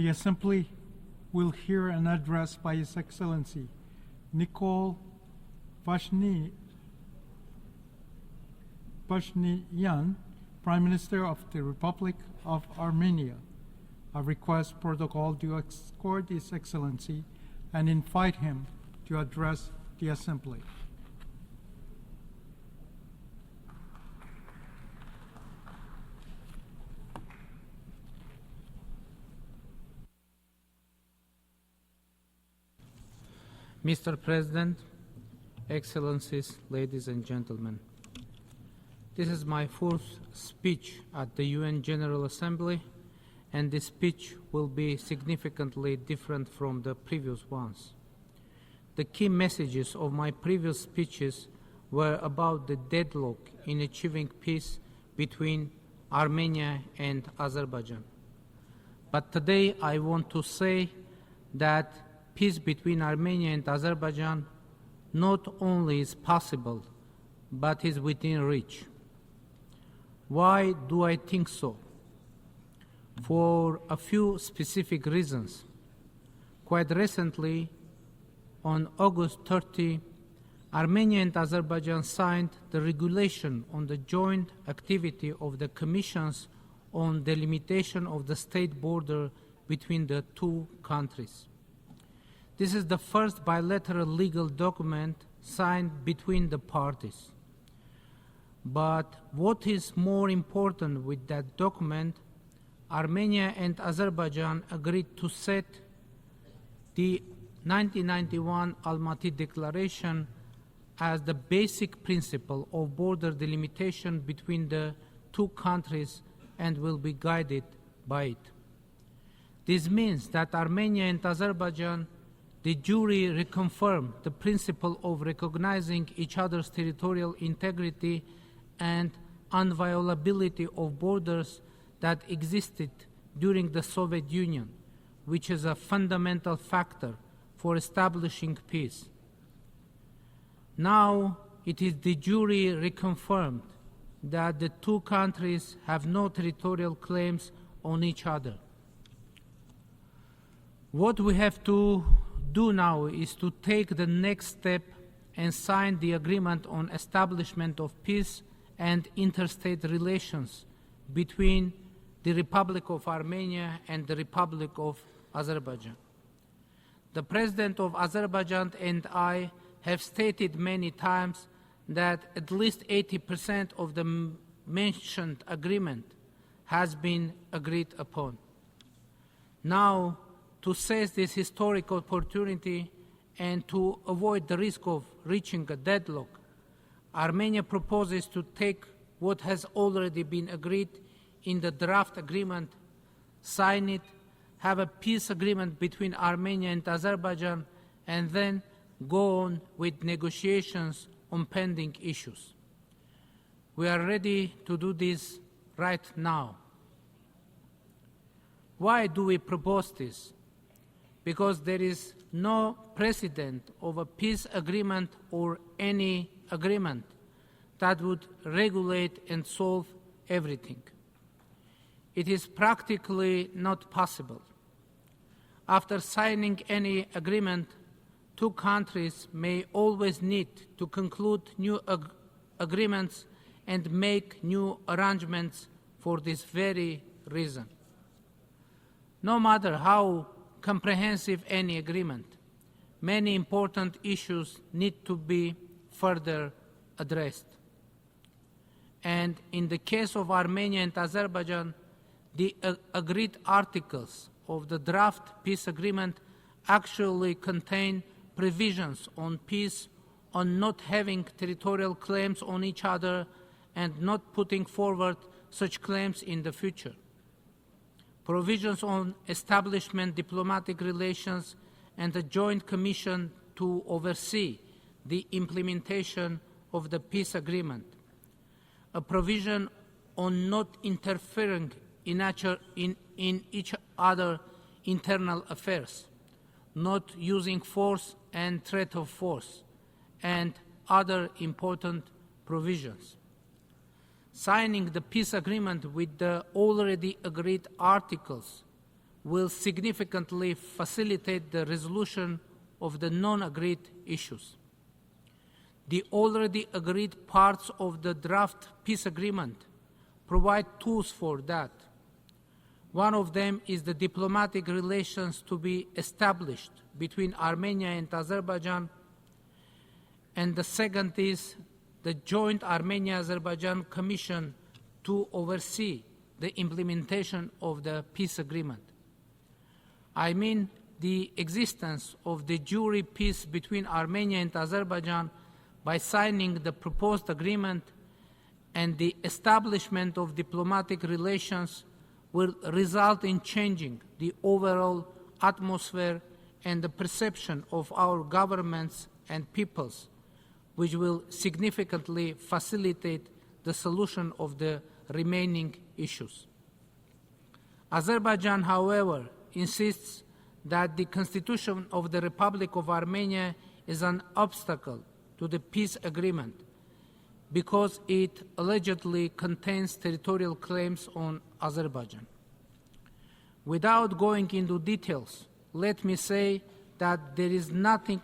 The Assembly will hear an address by His Excellency Nikol Pashinyan, Prime Minister of the Republic of Armenia. I request protocol to escort His Excellency and invite him to address the Assembly. Mr. President, Excellencies, ladies and gentlemen, this is my fourth speech at the UN General Assembly, and this speech will be significantly different from the previous ones. The key messages of my previous speeches were about the deadlock in achieving peace between Armenia and Azerbaijan. But today I want to say that peace between Armenia and Azerbaijan not only is possible, but is within reach. Why do I think so? For a few specific reasons. Quite recently, on August 30, Armenia and Azerbaijan signed the regulation on the joint activity of the Commissions on delimitation of the state border between the two countries. This is the first bilateral legal document signed between the parties. But what is more important with that document, Armenia and Azerbaijan agreed to set the 1991 Almaty Declaration as the basic principle of border delimitation between the two countries and will be guided by it. This means that Armenia and Azerbaijan de jure reconfirm the principle of recognizing each other's territorial integrity and inviolability of borders that existed during the Soviet Union, which is a fundamental factor for establishing peace. Now it is de jure reconfirmed that the two countries have no territorial claims on each other. What we have to do now is to take the next step and sign the agreement on establishment of peace and interstate relations between the Republic of Armenia and the Republic of Azerbaijan. The President of Azerbaijan and I have stated many times that at least 80% of the mentioned agreement has been agreed upon. Now, to seize this historic opportunity and to avoid the risk of reaching a deadlock, Armenia proposes to take what has already been agreed in the draft agreement, sign it, have a peace agreement between Armenia and Azerbaijan, and then go on with negotiations on pending issues. We are ready to do this right now. Why do we propose this? Because there is no precedent of a peace agreement or any agreement that would regulate and solve everything. It is practically not possible. After signing any agreement, two countries may always need to conclude new agreements and make new arrangements for this very reason. No matter how comprehensive any agreement, many important issues need to be further addressed. And in the case of Armenia and Azerbaijan, the agreed articles of the draft peace agreement actually contain provisions on peace, on not having territorial claims on each other, and not putting forward such claims in the future. Provisions on establishment diplomatic relations and a joint commission to oversee the implementation of the peace agreement. A provision on not interfering in each other's internal affairs, not using force and threat of force, and other important provisions. Signing the peace agreement with the already agreed articles will significantly facilitate the resolution of the non-agreed issues. The already agreed parts of the draft peace agreement provide tools for that. One of them is the diplomatic relations to be established between Armenia and Azerbaijan, and the second is the joint Armenia-Azerbaijan Commission to oversee the implementation of the peace agreement. I mean the existence of the de jure peace between Armenia and Azerbaijan by signing the proposed agreement, and the establishment of diplomatic relations will result in changing the overall atmosphere and the perception of our governments and peoples, which will significantly facilitate the solution of the remaining issues. Azerbaijan, however, insists that the Constitution of the Republic of Armenia is an obstacle to the peace agreement because it allegedly contains territorial claims on Azerbaijan. Without going into details, let me say that there is nothing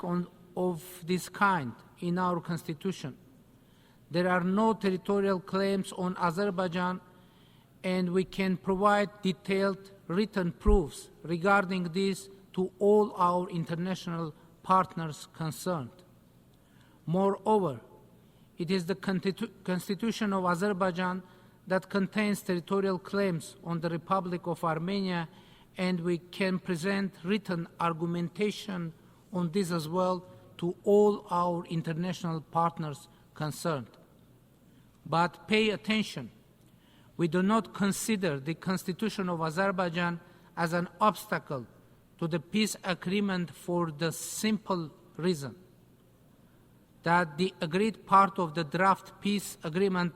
of this kind in our Constitution. There are no territorial claims on Azerbaijan, and we can provide detailed written proofs regarding this to all our international partners concerned. Moreover, it is the Constitution of Azerbaijan that contains territorial claims on the Republic of Armenia, and we can present written argumentation on this as well to all our international partners concerned. But pay attention. We do not consider the Constitution of Azerbaijan as an obstacle to the peace agreement for the simple reason that the agreed part of the draft peace agreement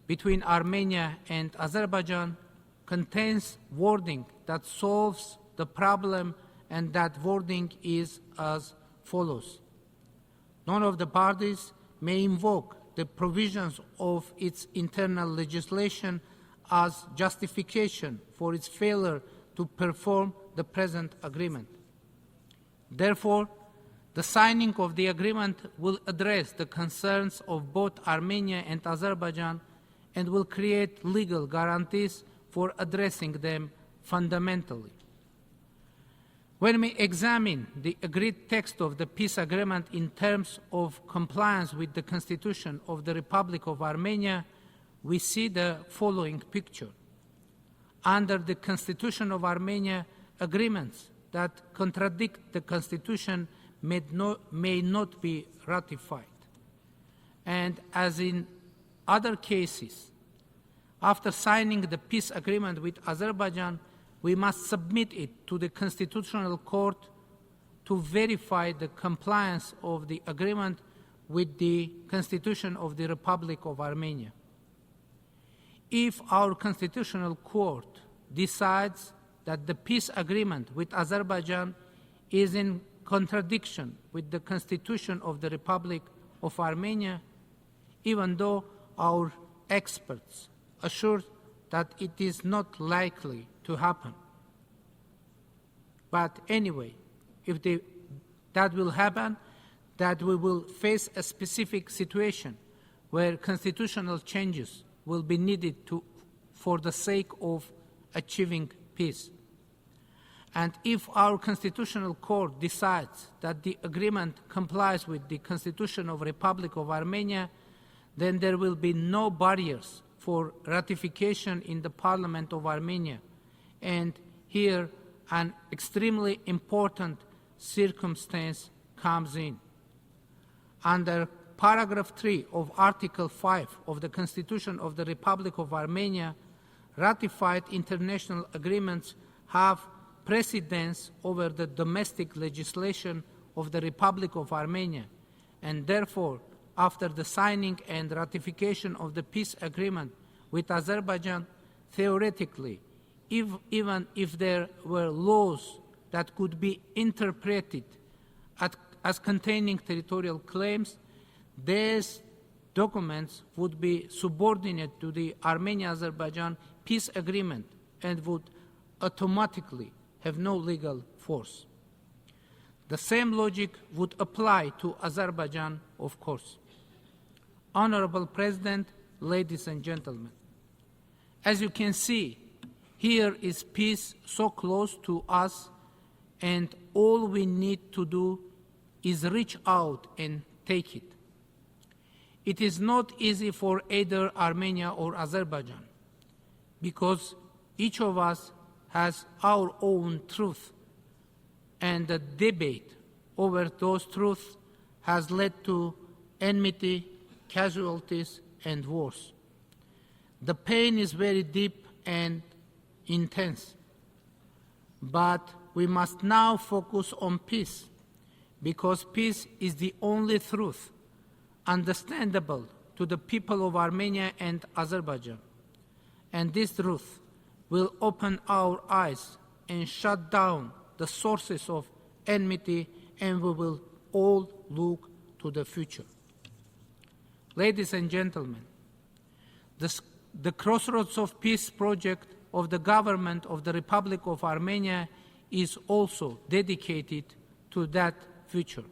between Armenia and Azerbaijan contains wording that solves the problem, and that wording is as follows. None of the parties may invoke the provisions of its internal legislation as justification for its failure to perform the present agreement. Therefore, the signing of the agreement will address the concerns of both Armenia and Azerbaijan and will create legal guarantees for addressing them fundamentally. When we examine the agreed text of the peace agreement in terms of compliance with the Constitution of the Republic of Armenia, we see the following picture. Under the Constitution of Armenia, agreements that contradict the Constitution may not be ratified. And as in other cases, after signing the peace agreement with Azerbaijan, we must submit it to the Constitutional Court to verify the compliance of the agreement with the Constitution of the Republic of Armenia. If our Constitutional Court decides that the peace agreement with Azerbaijan is in contradiction with the Constitution of the Republic of Armenia, even though our experts assure that it is not likely to happen. But anyway, if that will happen, that we will face a specific situation where constitutional changes will be needed for the sake of achieving peace. And if our Constitutional Court decides that the agreement complies with the Constitution of the Republic of Armenia, then there will be no barriers for ratification in the Parliament of Armenia. And here, an extremely important circumstance comes in. Under paragraph 3 of Article 5 of the Constitution of the Republic of Armenia, ratified international agreements have precedence over the domestic legislation of the Republic of Armenia, and therefore, after the signing and ratification of the peace agreement with Azerbaijan, theoretically, even if there were laws that could be interpreted as containing territorial claims, these documents would be subordinate to the Armenia-Azerbaijan peace agreement and would automatically have no legal force. The same logic would apply to Azerbaijan, of course. Honorable President, ladies and gentlemen, as you can see, here is peace so close to us, and all we need to do is reach out and take it. It is not easy for either Armenia or Azerbaijan, because each of us has our own truth, and the debate over those truths has led to enmity, casualties, and wars. The pain is very deep and intense, but we must now focus on peace, because peace is the only truth understandable to the people of Armenia and Azerbaijan. And this truth will open our eyes and shut down the sources of enmity, and we will all look to the future. Ladies and gentlemen, the Crossroads of Peace project of the government of the Republic of Armenia is also dedicated to that future.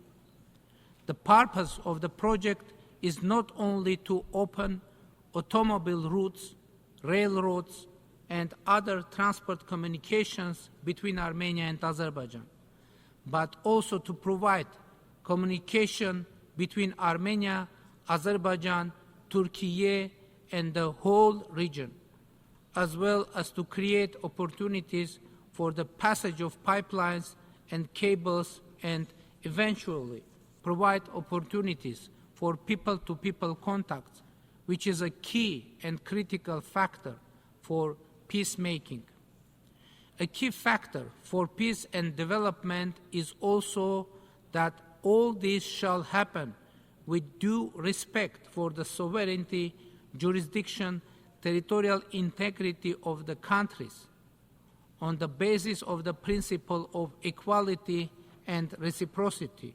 The purpose of the project is not only to open automobile routes, railroads, and other transport communications between Armenia and Azerbaijan, but also to provide communication between Armenia, Azerbaijan, Turkey, and the whole region, as well as to create opportunities for the passage of pipelines and cables, and eventually provide opportunities for people-to-people contacts, which is a key and critical factor for peacemaking. A key factor for peace and development is also that all this shall happen with due respect for the sovereignty, jurisdiction, territorial integrity of the countries, on the basis of the principle of equality and reciprocity.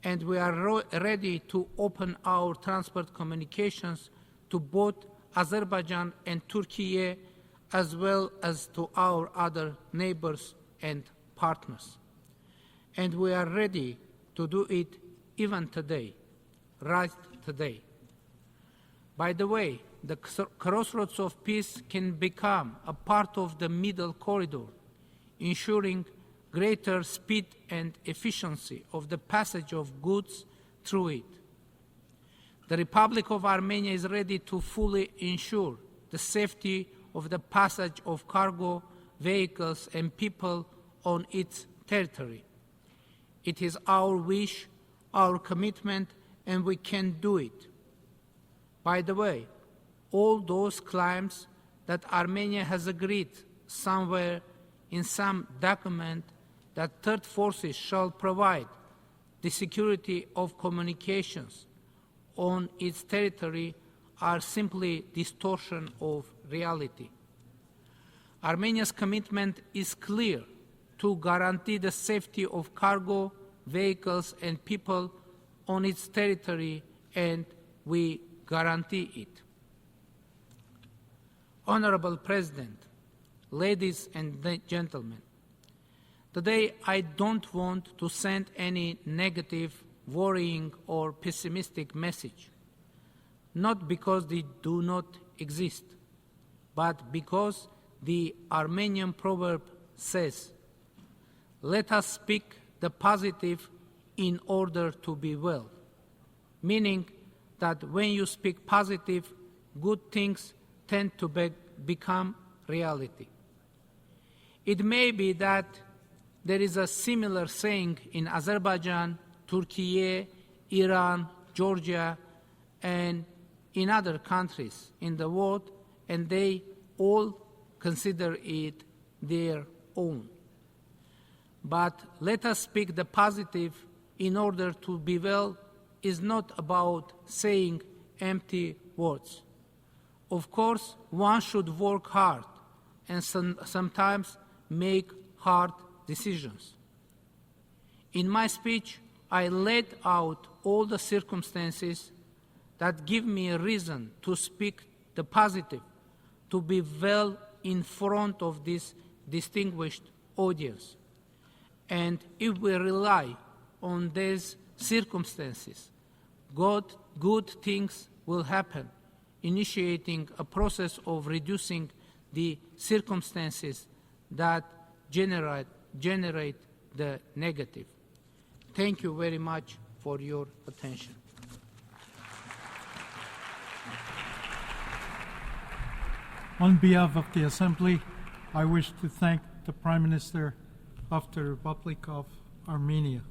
And we are ready to open our transport communications to both Azerbaijan and Turkey, as well as to our other neighbors and partners. And we are ready to do it even today, right today. By the way, the Crossroads of Peace can become a part of the middle corridor, ensuring greater speed and efficiency of the passage of goods through it. The Republic of Armenia is ready to fully ensure the safety of the passage of cargo, vehicles, and people on its territory. It is our wish, our commitment, and we can do it. By the way, all those claims that Armenia has agreed somewhere in some document that third forces shall provide the security of communications on its territory are simply distortion of reality. Armenia's commitment is clear to guarantee the safety of cargo, vehicles, and people on its territory, and we guarantee it. Honorable President, ladies and gentlemen, today I don't want to send any negative, worrying, or pessimistic message, not because they do not exist, but because the Armenian proverb says, "Let us speak the positive in order to be well," meaning that when you speak positive, good things tend to become reality. It may be that there is a similar saying in Azerbaijan, Turkey, Iran, Georgia, and in other countries in the world, and they all consider it their own. But let us speak the positive in order to be well is not about saying empty words. Of course, one should work hard and sometimes make hard decisions. In my speech, I laid out all the circumstances that give me a reason to speak the positive, to be well in front of this distinguished audience. And if we rely on these circumstances, good things will happen, initiating a process of reducing the circumstances that generate the negative. Thank you very much for your attention. On behalf of the Assembly, I wish to thank the Prime Minister of the Republic of Armenia.